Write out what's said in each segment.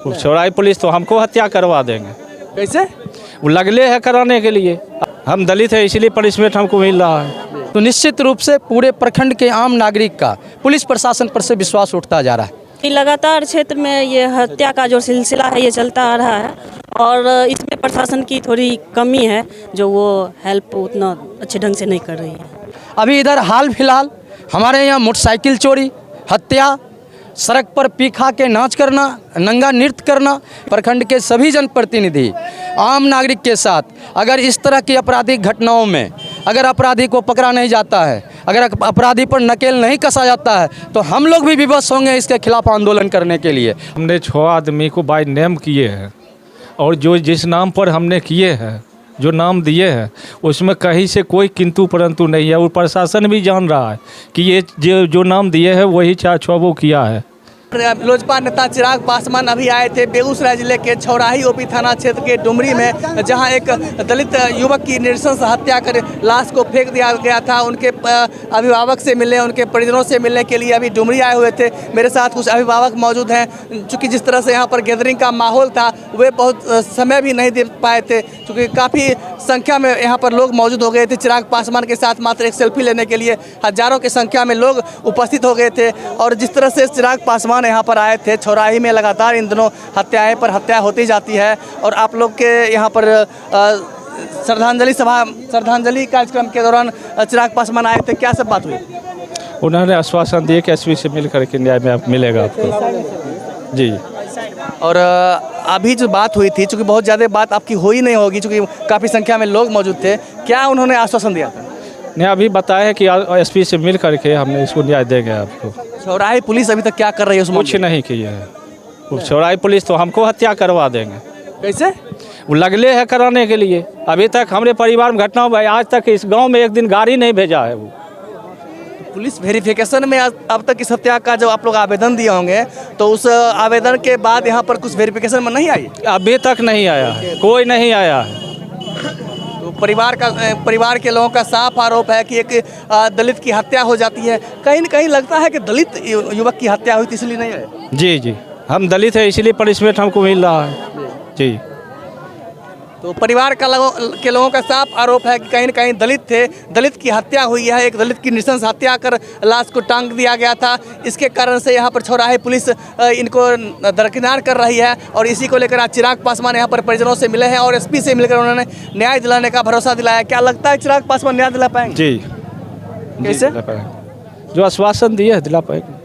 Chaurai police तो हमको हत्या करवा देंगे। कैसे? वो लगले है कराने के लिए। हम दलित है इसलिए पनिशमेंट हमको मिल रहा है। तो निश्चित रूप से पूरे प्रखंड के आम नागरिक का पुलिस प्रशासन पर से विश्वास उठता जा रहा है। लगातार क्षेत्र में ये हत्या का जो सिलसिला है ये चलता आ रहा है और इसमें प्रशासन की थोड़ी कमी है जो वो हेल्प उतना अच्छे ढंग से नहीं कर रही है। अभी इधर हाल फिलहाल हमारे यहाँ मोटरसाइकिल चोरी, हत्या, सड़क पर पी खा के नाच करना, नंगा नृत्य करना, प्रखंड के सभी जनप्रतिनिधि आम नागरिक के साथ अगर इस तरह की आपराधिक घटनाओं में अगर अपराधी को पकड़ा नहीं जाता है, अगर अपराधी पर नकेल नहीं कसा जाता है तो हम लोग भी विवश होंगे इसके खिलाफ आंदोलन करने के लिए। हमने 6 आदमी को बाय नेम किए हैं और जो जिस नाम पर हमने किए हैं, जो नाम दिए हैं उसमें कहीं से कोई किंतु परंतु नहीं है। और प्रशासन भी जान रहा है कि ये जो नाम दिए हैं वही 4 वो किया है। लोजपा नेता चिराग पासवान अभी आए थे बेगूसराय जिले के चौराही ओपी थाना क्षेत्र के डुमरी में, जहां एक दलित युवक की नृशंस हत्या कर लाश को फेंक दिया गया था। उनके अभिभावक से मिलने, उनके परिजनों से मिलने के लिए अभी डुमरी आए हुए थे। मेरे साथ कुछ अभिभावक मौजूद हैं। चूँकि जिस तरह से यहाँ पर गैदरिंग का माहौल था वे बहुत समय भी नहीं दे पाए थे, चूँकि काफ़ी संख्या में यहाँ पर लोग मौजूद हो गए थे। चिराग पासवान के साथ मात्र एक सेल्फी लेने के लिए हजारों की संख्या में लोग उपस्थित हो गए थे। और जिस तरह से चिराग पासवान यहाँ पर आए थे, चौराही में लगातार इन दिनों हत्याएं पर हत्या होती जाती है और आप लोग के यहाँ पर श्रद्धांजलि कार्यक्रम के दौरान चिराग पासवान आए थे, क्या सब बात हुई? उन्होंने आश्वासन दिए कि एसपी से मिल करके न्याय में मिलेगा आपको। जी। और अभी जो बात हुई थी, चूँकि बहुत ज़्यादा बात आपकी हो ही नहीं होगी चूँकि काफ़ी संख्या में लोग मौजूद थे, क्या उन्होंने आश्वासन दिया था? नहीं, अभी बताया कि एसपी से मिल करके हमने इसको न्याय देंगे आपको। चौराही पुलिस अभी तक क्या कर रही है? कुछ नहीं किया है। चौराही पुलिस तो हमको हत्या करवा देंगे। कैसे? वो लगले है कराने के लिए। अभी तक हमारे परिवार में घटना हुआ, आज तक इस गांव में एक दिन गाड़ी नहीं भेजा है वो। पुलिस वेरिफिकेशन में अब तक इस हत्या का जो आप लोग आवेदन दिए होंगे तो उस आवेदन के बाद यहाँ पर कुछ वेरिफिकेशन में नहीं आई? अभी तक नहीं आया, कोई नहीं आया है। तो परिवार के लोगों का साफ आरोप है कि एक दलित की हत्या हो जाती है। कहीं न कहीं लगता है कि दलित युवक की हत्या हुई थी इसलिए नहीं है। जी जी, हम दलित है इसलिए पनिशमेंट हमको मिल रहा है। जी। तो परिवार के लोगों का साफ आरोप है कि कहीं न कहीं दलित थे, दलित की हत्या हुई है, एक दलित की नृशंस हत्या कर लाश को टांग दिया गया था। इसके कारण से यहाँ पर चौराहे पुलिस इनको दरकिनार कर रही है और इसी को लेकर आज चिराग पासवान यहाँ पर परिजनों से मिले हैं और एसपी से मिलकर उन्होंने न्याय दिलाने का भरोसा दिलाया। क्या लगता है चिराग पासवान न्याय दिला पाएंगे? जी। कैसे? जो आश्वासन दिए है दिला पाएंगे।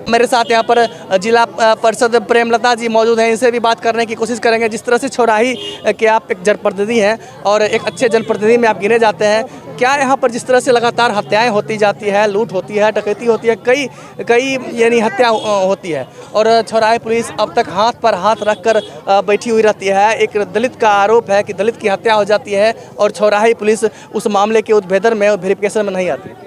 मेरे साथ यहाँ पर जिला परिषद प्रेमलता जी मौजूद हैं, इनसे भी बात करने की कोशिश करेंगे। जिस तरह से चौराही के आप एक जनप्रतिनिधि हैं और एक अच्छे जनप्रतिनिधि में आप गिने जाते हैं, क्या यहाँ पर जिस तरह से लगातार हत्याएं होती जाती है, लूट होती है, डकैती होती है, कई यानी हत्या होती है और चौराही पुलिस अब तक हाथ पर हाथ रखकर बैठी हुई रहती है? एक दलित का आरोप है कि दलित की हत्या हो जाती है और चौराही पुलिस उस मामले के उद्भेदन में, वेरिफिकेशन में नहीं आती।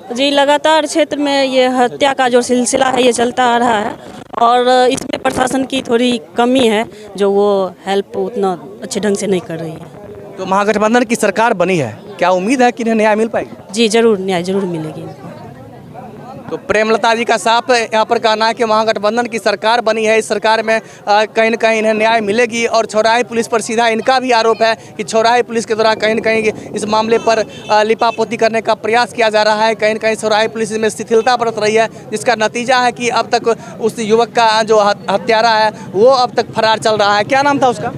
जी, लगातार क्षेत्र में ये हत्या का जो सिलसिला है ये चलता आ रहा है और इसमें प्रशासन की थोड़ी कमी है जो वो हेल्प उतना अच्छे ढंग से नहीं कर रही है। तो महागठबंधन की सरकार बनी है, क्या उम्मीद है कि इन्हें न्याय मिल पाएगी? जी जरूर, न्याय जरूर मिलेगी। तो प्रेमलता जी का साफ यहाँ पर कहना है कि महागठबंधन की सरकार बनी है, इस सरकार में कहीं न कहीं इन्हें न्याय मिलेगी। और चौराही पुलिस पर सीधा इनका भी आरोप है कि चौराही पुलिस के द्वारा कहीं न कहीं इस मामले पर लिपापोती करने का प्रयास किया जा रहा है। कहीं न कहीं चौराही पुलिस में शिथिलता बरत रही है, जिसका नतीजा है कि अब तक उस युवक का जो हत्यारा है वो अब तक फरार चल रहा है। क्या नाम था उसका?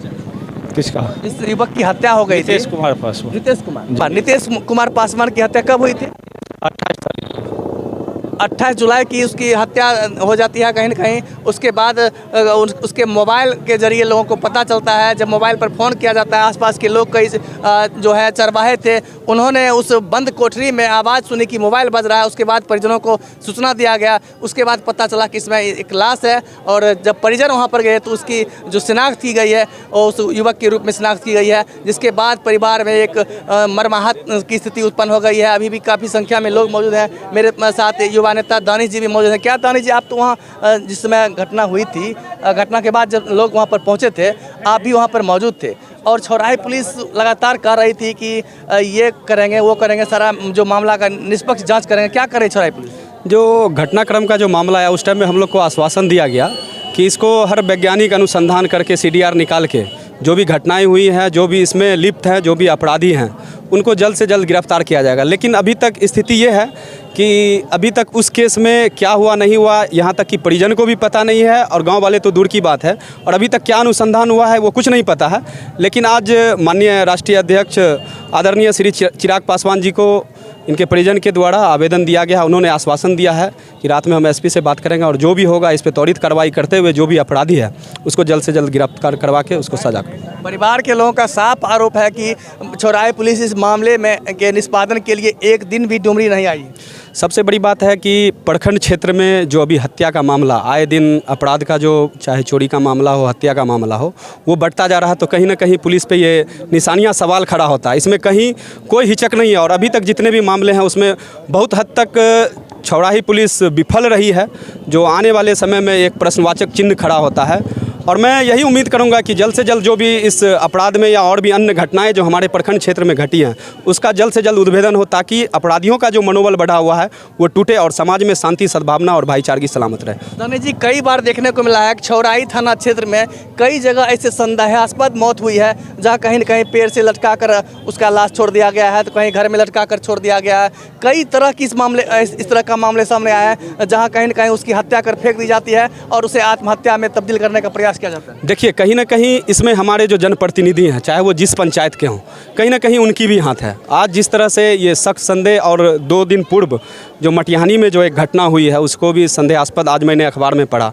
किसका? इस युवक की हत्या हो गई थी। नीतीश कुमार पासवान। नीतीश कुमार पासवान की हत्या कब हुई थी? 28 तारीख को। 28 जुलाई की उसकी हत्या हो जाती है। कहीं न कहीं उसके बाद उसके मोबाइल के जरिए लोगों को पता चलता है। जब मोबाइल पर फ़ोन किया जाता है, आसपास के लोग कई जो है चरवाहे थे, उन्होंने उस बंद कोठरी में आवाज़ सुनी कि मोबाइल बज रहा है। उसके बाद परिजनों को सूचना दिया गया। उसके बाद पता चला कि इसमें एक लाश है और जब परिजन वहाँ पर गए तो उसकी जो शिनाख्त की गई है और उस युवक के रूप में शिनाख्त की गई है, जिसके बाद परिवार में एक मर्माहत की स्थिति उत्पन्न हो गई है। अभी भी काफ़ी संख्या में लोग मौजूद हैं। मेरे साथ युवा नेता दानिश जी भी मौजूद हैं। क्या दानिश जी, आप तो वहाँ जिस समय घटना हुई थी, घटना के बाद जब लोग वहाँ पर पहुँचे थे, आप भी वहाँ पर मौजूद थे और चौराही पुलिस लगातार कह रही थी कि ये करेंगे वो करेंगे, सारा जो मामला का निष्पक्ष जांच करेंगे, क्या करे चौराही पुलिस? जो घटनाक्रम का जो मामला है उस टाइम में हम लोग को आश्वासन दिया गया कि इसको हर वैज्ञानिक अनुसंधान करके सीडीआर निकाल के जो भी घटनाएं हुई हैं, जो भी इसमें लिप्त हैं, जो भी अपराधी हैं, उनको जल्द से जल्द गिरफ्तार किया जाएगा। लेकिन अभी तक स्थिति ये है कि अभी तक उस केस में क्या हुआ नहीं हुआ, यहाँ तक कि परिजन को भी पता नहीं है और गांव वाले तो दूर की बात है, और अभी तक क्या अनुसंधान हुआ है वो कुछ नहीं पता है। लेकिन आज माननीय राष्ट्रीय अध्यक्ष आदरणीय श्री चिराग पासवान जी को इनके परिजन के द्वारा आवेदन दिया गया। उन्होंने आश्वासन दिया है कि रात में हम एसपी से बात करेंगे और जो भी होगा इस पर त्वरित कार्रवाई करते हुए जो भी अपराधी है उसको जल्द से जल्द गिरफ्तार करवा के उसको सजा करें। परिवार के लोगों का साफ आरोप है कि चौराहे पुलिस इस मामले में के निष्पादन के लिए एक दिन भी डुमरी नहीं आई। सबसे बड़ी बात है कि प्रखंड क्षेत्र में जो अभी हत्या का मामला, आए दिन अपराध का जो चाहे चोरी का मामला हो, हत्या का मामला हो, वो बढ़ता जा रहा है। तो कहीं ना कहीं पुलिस पे ये निशानियां सवाल खड़ा होता है। इसमें कहीं कोई हिचक नहीं है और अभी तक जितने भी मामले हैं उसमें बहुत हद तक चौराही पुलिस विफल रही है, जो आने वाले समय में एक प्रश्नवाचक चिन्ह खड़ा होता है। और मैं यही उम्मीद करूंगा कि जल्द से जल्द जो भी इस अपराध में या और भी अन्य घटनाएं जो हमारे प्रखंड क्षेत्र में घटी हैं उसका जल्द से जल्द उद्भेदन हो, ताकि अपराधियों का जो मनोबल बढ़ा हुआ है वो टूटे और समाज में शांति, सद्भावना और भाईचारगी सलामत रहे। धनी जी, कई बार देखने को मिला है कि चौराही थाना क्षेत्र में कई जगह ऐसे संदेहास्पद मौत हुई है जहाँ कहीं न कहीं पेड़ से लटका कर उसका लाश छोड़ दिया गया है, तो कहीं घर में लटका कर छोड़ दिया गया है। कई तरह की इस तरह का मामले सामने आया है जहाँ कहीं न कहीं उसकी हत्या कर फेंक दी जाती है और उसे आत्महत्या में तब्दील करने का प्रयास किया जाता है। देखिए, कहीं ना कहीं इसमें हमारे जो जनप्रतिनिधि हैं, चाहे वो जिस पंचायत के हों, कहीं ना कहीं उनकी भी हाथ है। आज जिस तरह से ये शक संदेह, और 2 दिन पूर्व जो मटिहानी में जो एक घटना हुई है उसको भी संदेहास्पद आज मैंने अखबार में पढ़ा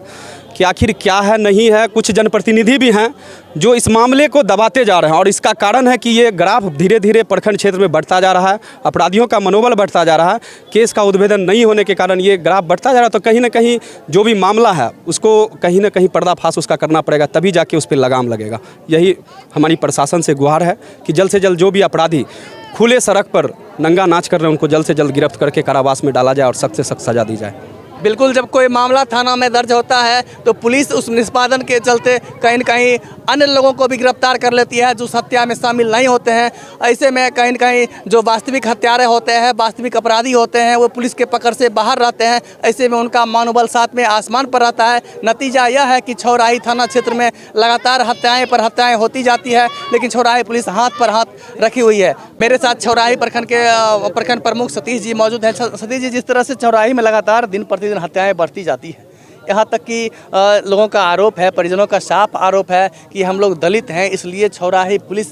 कि आखिर क्या है नहीं है। कुछ जनप्रतिनिधि भी हैं जो इस मामले को दबाते जा रहे हैं और इसका कारण है कि ये ग्राफ धीरे धीरे प्रखंड क्षेत्र में बढ़ता जा रहा है, अपराधियों का मनोबल बढ़ता जा रहा है। केस का उद्भेदन नहीं होने के कारण ये ग्राफ बढ़ता जा रहा है। तो कहीं ना कहीं जो भी मामला है उसको कहीं ना कहीं पर्दाफाश उसका करना पड़ेगा, तभी जाके उस पर लगाम लगेगा। यही हमारी प्रशासन से गुहार है कि जल्द से जल्द जो भी अपराधी खुले सड़क पर नंगा नाच कर रहे हैं उनको जल्द से जल्द गिरफ्त करके कारावास में डाला जाए और सख्त से सख्त सजा दी जाए। बिल्कुल, जब कोई मामला थाना में दर्ज होता है तो पुलिस उस निष्पादन के चलते कहीं न कहीं अन्य लोगों को भी गिरफ्तार कर लेती है जो हत्या में शामिल नहीं होते हैं। ऐसे में कहीं न कहीं जो वास्तविक हत्यारे होते हैं, वास्तविक अपराधी होते हैं, वो पुलिस के पकड़ से बाहर रहते हैं। ऐसे में उनका मनोबल साथ में आसमान पर रहता है। नतीजा यह है कि चौराही थाना क्षेत्र में लगातार हत्याएं पर हत्याएं होती जाती है, लेकिन चौराही पुलिस हाथ पर हाथ रखी हुई है। मेरे साथ चौराही प्रखंड के प्रखंड प्रमुख सतीश जी मौजूद हैं। सतीश जी, जिस तरह से चौराही में लगातार दिन प्रतिदिन हत्याएं बढ़ती जाती है, यहाँ तक कि लोगों का आरोप है, परिजनों का साफ आरोप है कि हम लोग दलित हैं इसलिए चौराही पुलिस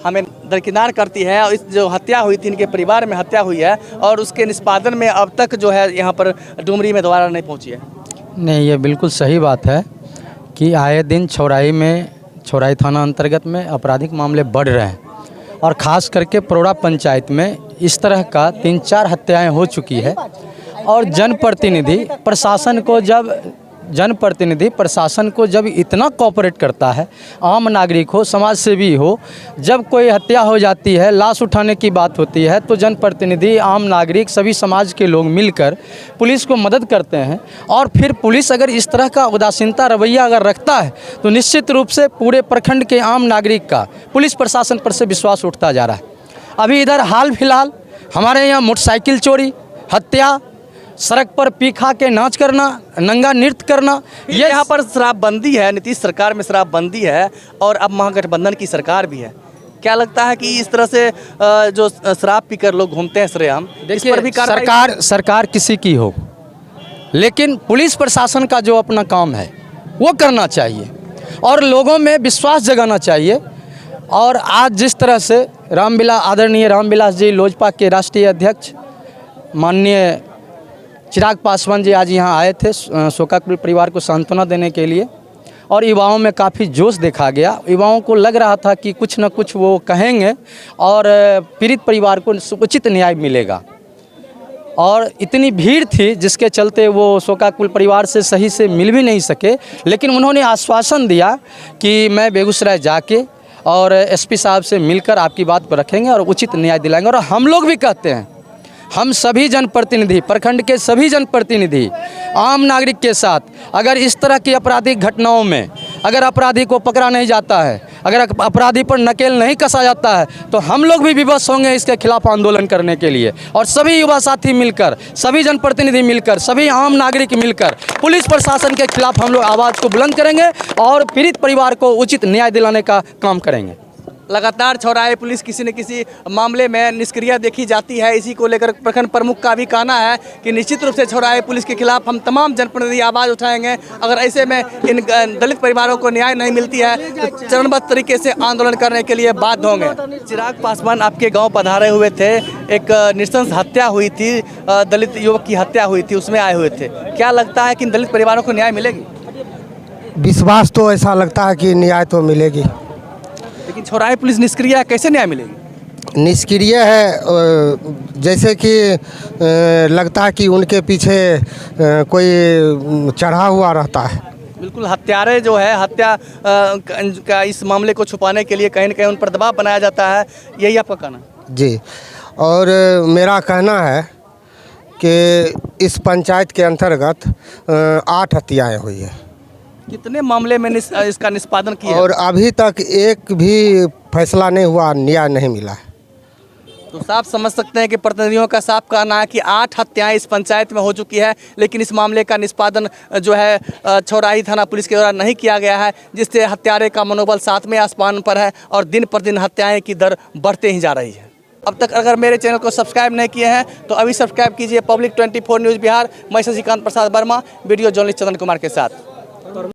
हमें दरकिनार करती है। और इस जो हत्या हुई थी, इनके परिवार में हत्या हुई है और उसके निष्पादन में अब तक जो है यहाँ पर डुमरी में दोबारा नहीं पहुँची है। नहीं, ये बिल्कुल सही बात है कि आए दिन चौराही थाना अंतर्गत में आपराधिक मामले बढ़ रहे हैं और ख़ास करके परोड़ा पंचायत में इस तरह का 3-4 हत्याएँ हो चुकी है। और जनप्रतिनिधि प्रशासन को जब इतना कोऑपरेट करता है, आम नागरिक हो, समाज सेवी हो, जब कोई हत्या हो जाती है, लाश उठाने की बात होती है, तो जनप्रतिनिधि, आम नागरिक, सभी समाज के लोग मिलकर पुलिस को मदद करते हैं। और फिर पुलिस अगर इस तरह का उदासीनता रवैया अगर रखता है तो निश्चित रूप से पूरे प्रखंड के आम नागरिक का पुलिस प्रशासन पर से विश्वास उठता जा रहा है। अभी इधर हाल फिलहाल हमारे यहाँ मोटरसाइकिल चोरी, हत्या, सड़क पर पी खा के नाच करना, नंगा नृत्य करना, ये यहाँ पर शराबबंदी है, नीतीश सरकार में शराबबंदी है और अब महागठबंधन की सरकार भी है। क्या लगता है कि इस तरह से जो शराब पीकर लोग घूमते हैं सरेआम, इस पर भी सरकार किसी की हो, लेकिन पुलिस प्रशासन का जो अपना काम है वो करना चाहिए और लोगों में विश्वास जगाना चाहिए। और आज जिस तरह से आदरणीय रामविलास जी लोजपा के राष्ट्रीय अध्यक्ष माननीय चिराग पासवान जी आज यहाँ आए थे शोकाकुल परिवार को सांत्वना देने के लिए, और युवाओं में काफ़ी जोश देखा गया। युवाओं को लग रहा था कि कुछ न कुछ वो कहेंगे और पीड़ित परिवार को उचित न्याय मिलेगा। और इतनी भीड़ थी जिसके चलते वो शोकाकुल परिवार से सही से मिल भी नहीं सके, लेकिन उन्होंने आश्वासन दिया कि मैं बेगूसराय जाके और एसपी साहब से मिलकर आपकी बात पर रखेंगे और उचित न्याय दिलाएंगे। और हम लोग भी कहते हैं, हम सभी जनप्रतिनिधि, प्रखंड के सभी जनप्रतिनिधि आम नागरिक के साथ अगर इस तरह की आपराधिक घटनाओं में अगर अपराधी को पकड़ा नहीं जाता है, अगर अपराधी पर नकेल नहीं कसा जाता है, तो हम लोग भी विवश होंगे इसके खिलाफ आंदोलन करने के लिए। और सभी युवा साथी मिलकर, सभी जनप्रतिनिधि मिलकर, सभी आम नागरिक मिलकर पुलिस प्रशासन के खिलाफ हम लोग आवाज़ को बुलंद करेंगे और पीड़ित परिवार को उचित न्याय दिलाने का काम करेंगे। लगातार छौराहे पुलिस किसी न किसी मामले में निष्क्रिय देखी जाती है। इसी को लेकर प्रखंड प्रमुख का भी कहना है कि निश्चित रूप से छौराहे पुलिस के खिलाफ हम तमाम जनप्रतिनिधि आवाज़ उठाएंगे। अगर ऐसे में इन दलित परिवारों को न्याय नहीं मिलती है तो चरणबद्ध तरीके से आंदोलन करने के लिए बाध्य होंगे। चिराग पासवान आपके गाँव पधारे हुए थे, एक नृशंस हत्या हुई थी, दलित युवक की हत्या हुई थी, उसमें आए हुए थे। क्या लगता है कि इन दलित परिवारों को न्याय मिलेगी? विश्वास तो ऐसा लगता है कि न्याय तो मिलेगी, लेकिन छौराहे पुलिस निष्क्रिय है, कैसे न्याय मिलेगी? निष्क्रिय है। जैसे कि लगता है कि उनके पीछे कोई चढ़ा हुआ रहता है। बिल्कुल, हत्यारे जो है हत्या का इस मामले को छुपाने के लिए कहीं न कहीं उन पर दबाव बनाया जाता है, यही आपका कहना है? जी, और मेरा कहना है कि इस पंचायत के अंतर्गत 8 हत्याएं हुई है। कितने मामले में इसका निष्पादन किया और अभी तक एक भी फैसला नहीं हुआ, न्याय नहीं मिला है। तो साफ समझ सकते हैं कि प्रतिनिधियों का साफ कहना है कि 8 हत्याएं इस पंचायत में हो चुकी है, लेकिन इस मामले का निष्पादन जो है छौराही थाना पुलिस के द्वारा नहीं किया गया है, जिससे हत्यारे का मनोबल 7वें आसमान पर है और दिन पर दिन हत्याएं की दर बढ़ते ही जा रही है। अब तक अगर मेरे चैनल को सब्सक्राइब नहीं किए हैं तो अभी सब्सक्राइब कीजिए। Public 24 news Bihar. मैं शशिकांत प्रसाद वर्मा, वीडियो जर्नलिस्ट चंदन कुमार के साथ।